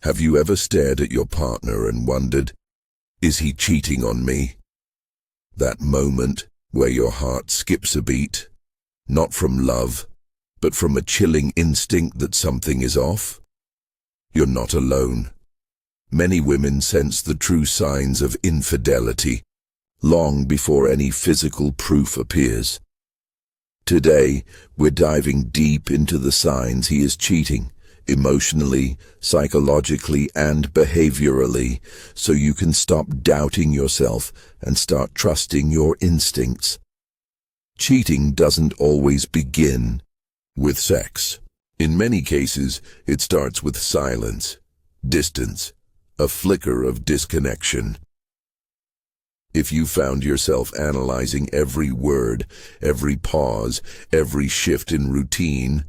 Have you ever stared at your partner and wondered, is he cheating on me? That moment where your heart skips a beat, not from love, but from a chilling instinct that something is off? You're not alone. Many women sense the true signs of infidelity long before any physical proof appears. Today, we're diving deep into the signs he is cheating, emotionally, psychologically, and behaviorally, so you can stop doubting yourself and start trusting your instincts. Cheating doesn't always begin with sex. In many cases, it starts with silence, distance, a flicker of disconnection. If you found yourself analyzing every word, every pause, every shift in routine,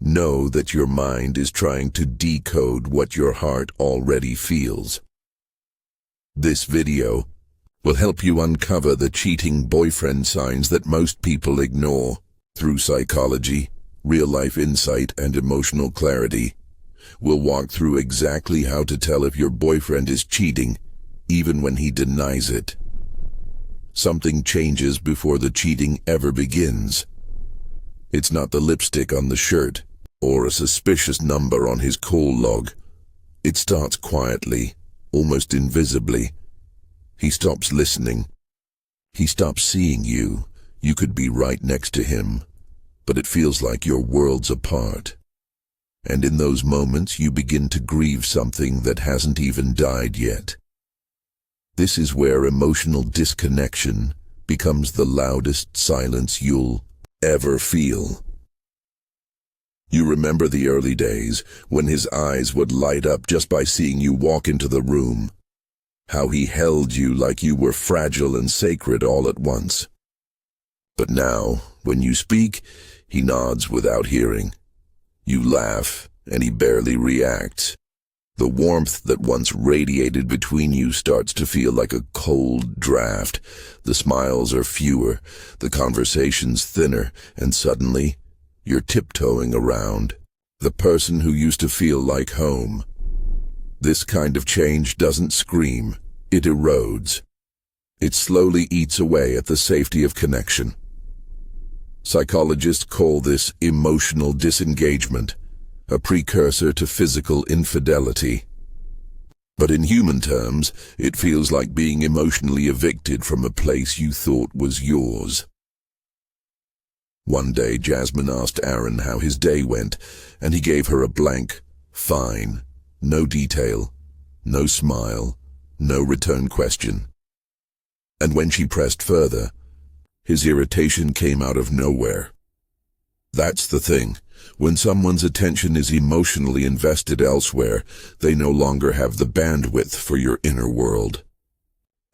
know that your mind is trying to decode what your heart already feels. This video will help you uncover the cheating boyfriend signs that most people ignore. Through psychology, real-life insight, and emotional clarity, we'll walk through exactly how to tell if your boyfriend is cheating, even when he denies it. Something changes before the cheating ever begins. It's not the lipstick on the shirt or a suspicious number on his call log. It starts quietly, almost invisibly. He stops listening. He stops seeing you. You could be right next to him, but it feels like you're worlds apart. And in those moments, you begin to grieve something that hasn't even died yet. This is where emotional disconnection becomes the loudest silence you'll ever feel. You remember the early days when his eyes would light up just by seeing you walk into the room, how he held you like you were fragile and sacred all at once. But now, when you speak, he nods without hearing. You laugh, and he barely reacts. The warmth that once radiated between you starts to feel like a cold draft. The smiles are fewer, the conversations thinner, and suddenly, you're tiptoeing around the person who used to feel like home. This kind of change doesn't scream, it erodes. It slowly eats away at the safety of connection. Psychologists call this emotional disengagement, a precursor to physical infidelity. But in human terms, it feels like being emotionally evicted from a place you thought was yours. One day, Jasmine asked Aaron how his day went, and he gave her a blank, fine, no detail, no smile, no return question. And when she pressed further, his irritation came out of nowhere. That's the thing. When someone's attention is emotionally invested elsewhere, they no longer have the bandwidth for your inner world.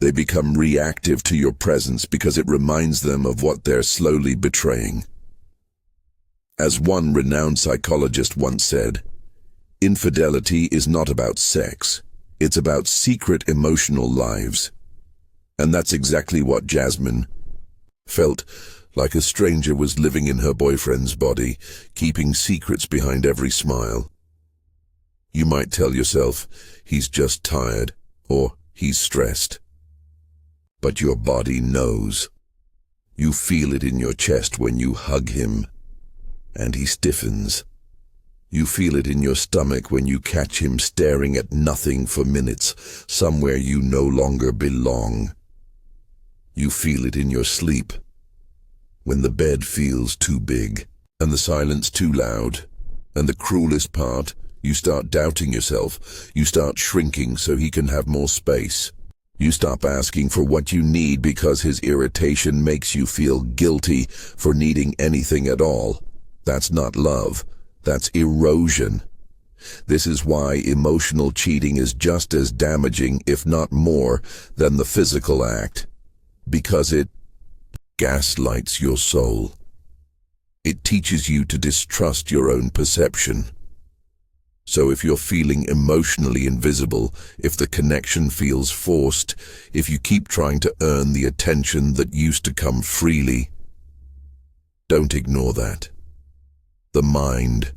They become reactive to your presence because it reminds them of what they're slowly betraying. As one renowned psychologist once said, infidelity is not about sex, it's about secret emotional lives. And that's exactly what Jasmine felt. Like a stranger was living in her boyfriend's body, keeping secrets behind every smile. You might tell yourself, he's just tired, or he's stressed. But your body knows. You feel it in your chest when you hug him, and he stiffens. You feel it in your stomach when you catch him staring at nothing for minutes, somewhere you no longer belong. You feel it in your sleep, when the bed feels too big, and the silence too loud. And the cruelest part, you start doubting yourself. You start shrinking so he can have more space. You stop asking for what you need because his irritation makes you feel guilty for needing anything at all. That's not love. That's erosion. This is why emotional cheating is just as damaging, if not more, than the physical act. Because it gaslights your soul. It teaches you to distrust your own perception. So if you're feeling emotionally invisible, if the connection feels forced, if you keep trying to earn the attention that used to come freely, don't ignore that. The mind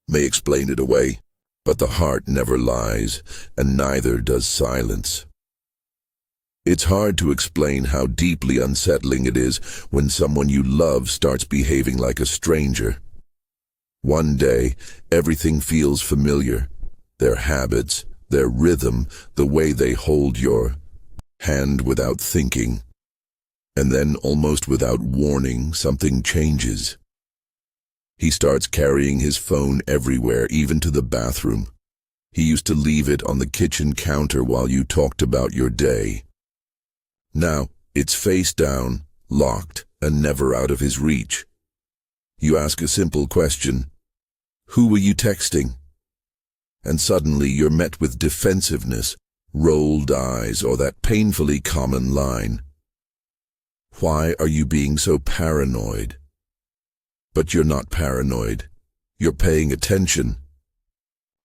may explain it away, But the heart never lies, and neither does silence. It's hard to explain how deeply unsettling it is when someone you love starts behaving like a stranger. One day, everything feels familiar. Their habits, their rhythm, the way they hold your hand without thinking. And then, almost without warning, something changes. He starts carrying his phone everywhere, even to the bathroom. He used to leave it on the kitchen counter while you talked about your day. Now, it's face down, locked, and never out of his reach. You ask a simple question. Who were you texting? And suddenly you're met with defensiveness, rolled eyes, or that painfully common line. Why are you being so paranoid? But you're not paranoid. You're paying attention.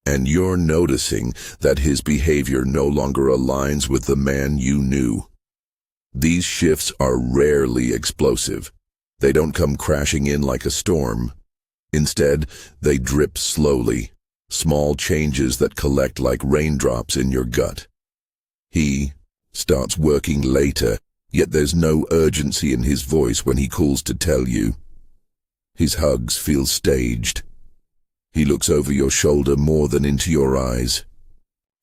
And you're noticing that his behavior no longer aligns with the man you knew. These shifts are rarely explosive. They don't come crashing in like a storm. Instead, they drip slowly, small changes that collect like raindrops in your gut. He starts working later, yet there's no urgency in his voice when he calls to tell you. His hugs feel staged. He looks over your shoulder more than into your eyes.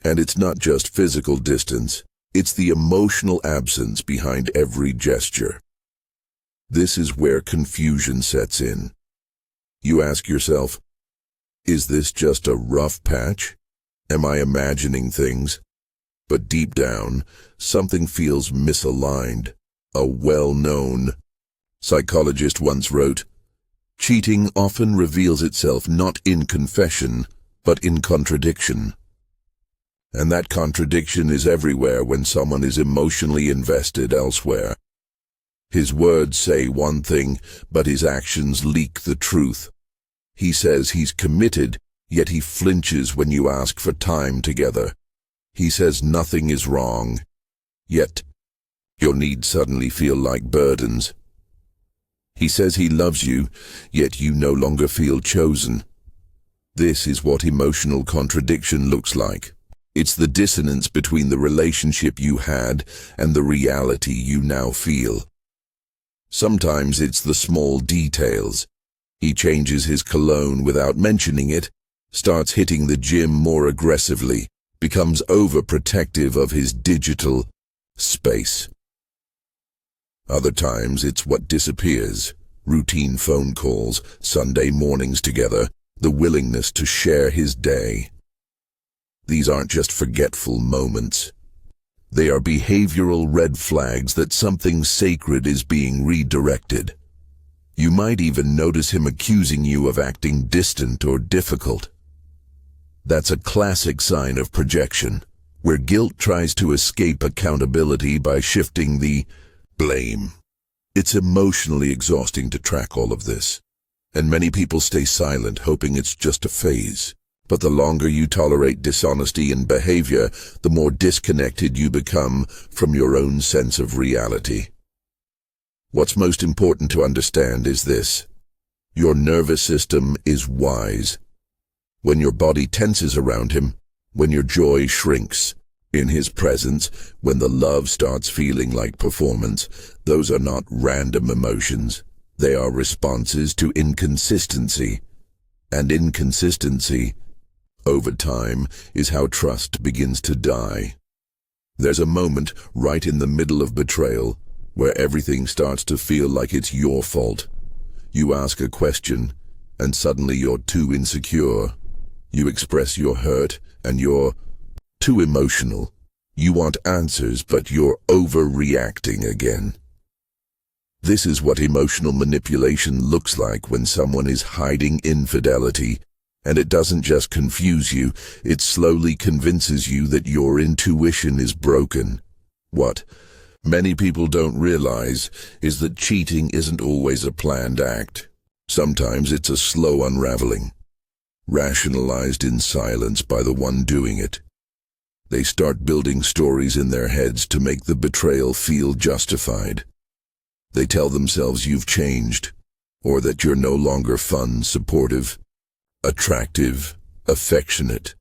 And it's not just physical distance, it's the emotional absence behind every gesture. This is where confusion sets in. You ask yourself, is this just a rough patch? Am I imagining things? But deep down, something feels misaligned. A well-known psychologist once wrote, cheating often reveals itself not in confession, but in contradiction. And that contradiction is everywhere when someone is emotionally invested elsewhere. His words say one thing, but his actions leak the truth. He says he's committed, yet he flinches when you ask for time together. He says nothing is wrong, yet your needs suddenly feel like burdens. He says he loves you, yet you no longer feel chosen. This is what emotional contradiction looks like. It's the dissonance between the relationship you had and the reality you now feel. Sometimes it's the small details. He changes his cologne without mentioning it, starts hitting the gym more aggressively, becomes overprotective of his digital space. Other times it's what disappears. Routine phone calls, Sunday mornings together, the willingness to share his day. These aren't just forgetful moments. They are behavioral red flags that something sacred is being redirected. You might even notice him accusing you of acting distant or difficult. That's a classic sign of projection, where guilt tries to escape accountability by shifting the blame. It's emotionally exhausting to track all of this, and many people stay silent, hoping it's just a phase. But the longer you tolerate dishonesty in behavior, the more disconnected you become from your own sense of reality. What's most important to understand is this: your nervous system is wise. When your body tenses around him, when your joy shrinks in his presence, when the love starts feeling like performance, those are not random emotions. They are responses to inconsistency. And inconsistency, over time, is how trust begins to die. There's a moment right in the middle of betrayal where everything starts to feel like it's your fault. You ask a question, and suddenly you're too insecure. You express your hurt, and you're too emotional. You want answers, but you're overreacting again. This is what emotional manipulation looks like when someone is hiding infidelity, and it doesn't just confuse you, it slowly convinces you that your intuition is broken. What many people don't realize is that cheating isn't always a planned act. Sometimes it's a slow unraveling, rationalized in silence by the one doing it. They start building stories in their heads to make the betrayal feel justified. They tell themselves you've changed, or that you're no longer fun, supportive, attractive, affectionate.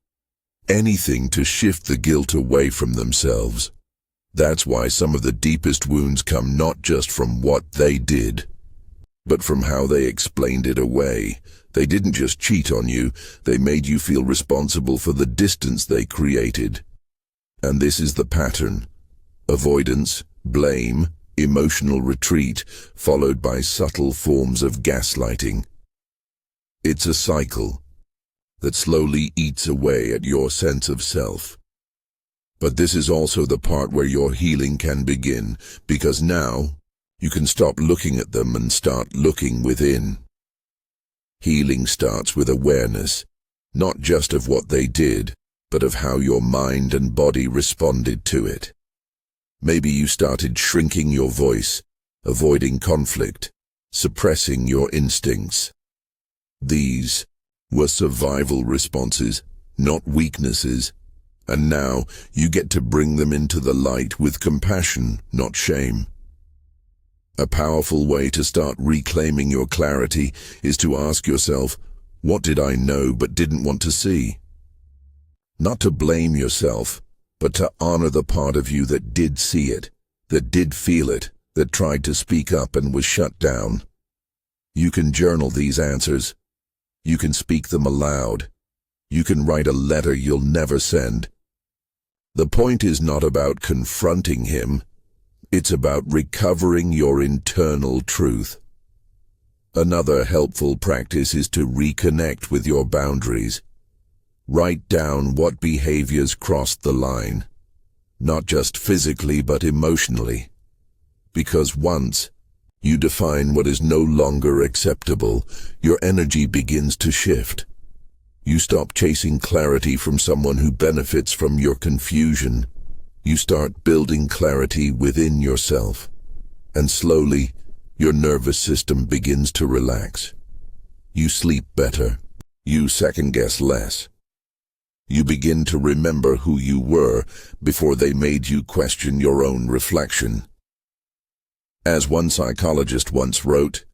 anything to shift the guilt away from themselves. That's why some of the deepest wounds come not just from what they did, but from how they explained it away. They didn't just cheat on you, they made you feel responsible for the distance they created. And this is the pattern: avoidance, blame, emotional retreat, followed by subtle forms of gaslighting. It's a cycle that slowly eats away at your sense of self. But this is also the part where your healing can begin, because now you can stop looking at them and start looking within. Healing starts with awareness, not just of what they did, but of how your mind and body responded to it. Maybe you started shrinking your voice, avoiding conflict, suppressing your instincts. These were survival responses, not weaknesses, and now you get to bring them into the light with compassion, not shame. A powerful way to start reclaiming your clarity is to ask yourself, what did I know but didn't want to see? Not to blame yourself, but to honor the part of you that did see it, that did feel it, that tried to speak up and was shut down. You can journal these answers. You can speak them aloud. You can write a letter you'll never send. The point is not about confronting him. It's about recovering your internal truth. Another helpful practice is to reconnect with your boundaries. Write down what behaviors crossed the line, not just physically but emotionally. Because once you define what is no longer acceptable, your energy begins to shift. You stop chasing clarity from someone who benefits from your confusion. You start building clarity within yourself. And slowly, your nervous system begins to relax. You sleep better. You second-guess less. You begin to remember who you were before they made you question your own reflection. As one psychologist once wrote,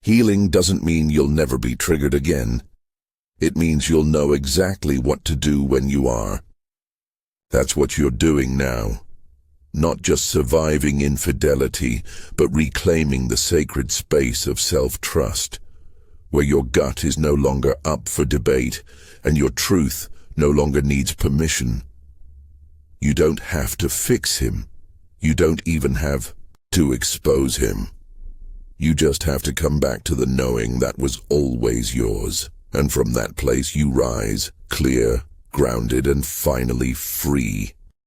"Healing doesn't mean you'll never be triggered again. It means you'll know exactly what to do when you are." That's what you're doing now. Not just surviving infidelity, but reclaiming the sacred space of self-trust, where your gut is no longer up for debate and your truth no longer needs permission. You don't have to fix him. You don't even have to expose him. You just have to come back to the knowing that was always yours. And from that place you rise, clear, grounded, and finally free.